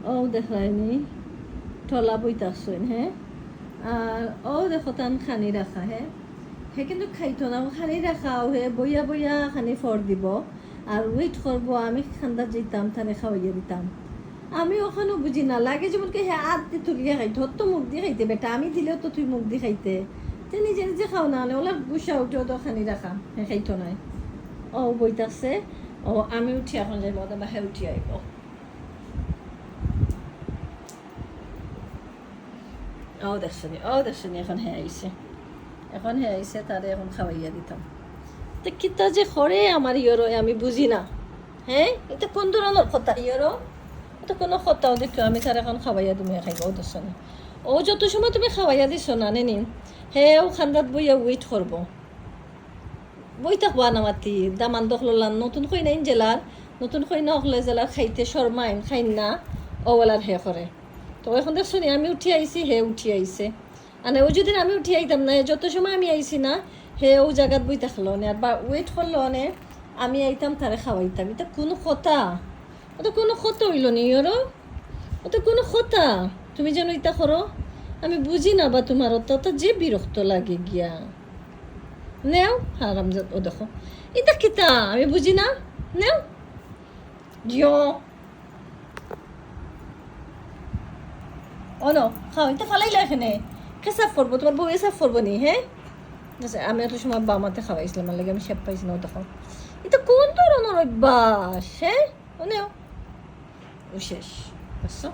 ও দেখায়নি ঠলা বইতাছেন হ্যাঁ আর ও দেখো তান খানি রাখা হ্যাঁ হে কিন্তু খাইতো না খানি রাখাও হে বইয়া বইয়া খানি ফর দিব আর ওয়েট করবো আমি খান্দা যেতাম তানে খাওয়াইয়া দিতাম আমি ওখানেও বুঝি না লাগে যেমন কি হ্যাঁ আদ দিয়ে তুলিয়ে খাইতো তো মুখ দিয়ে খাইতে বেটা আমি দিলেও তো তুই মুখ দিয়ে খাইতে তে নিজে নিজে খাও না হলে ওলা গুসা উঠেও তো খানি রাখা হ্যাঁ খাইতো নাই ও বইতাছে ও আমি উঠি এখন যাইব বাহে উঠি আইব ও দেখছনি এখন হে আইছে তারে এখন খাওয়াইয়া দিতাম তো কিতা যে করে আমার ইয়রো আমি বুঝি না হ্যাঁ এটা কোন ধরনের কথা ইয়রো তো কোনো কথাও দেখো আমি তার এখন খাওয়াইয়া তুমি খাইব ও দেখছনি ও যত সময় তুমি খাওয়াইয়া দিছো না নেনি ও খান্দাত বইয়া ওয়েট করবো বই থাকবা না মাতি দামান দখলান নতুন খই নাইন জেলার নতুন খই না হলে জেলার খাইতে শর্মাইন খাইন না ওওয়ালার হে করে তো এখন দেখছনি আমি উঠি আইছি হে উঠি আইছে মানে ও যদি আমি উঠি আইতাম না যত সময় আমি আইছি না হে ও জায়গাত বই থাকলো নে আর বা ওয়েট করলো নে আমি আইতাম তারে খাওয়াইতাম এটা কোনো কথা ওটা কোনো কথা হইল নি ওরও ওটা কোনো কথা তুমি যেন ইটা করো আমি বুঝি না বা তোমার তো যে বিরক্ত লাগে গিয়া নেও হারামজাদ ও দেখো এটা কিতা আমি বুঝি না নেও জিও ও নো খাও এটা ফালাইলা এখানে কে সাফ করবো তোমার বউ সাফ করবো নি হ্যাঁ আচ্ছা আমি এত সময় বামাতে খাওয়াইছিলাম আমার লাগে আমি শেপ পাইছি না ও দেখো এটা কোন ধরনের অভ্যাস হ্যাঁ ও নেও ও শেষ বুঝছো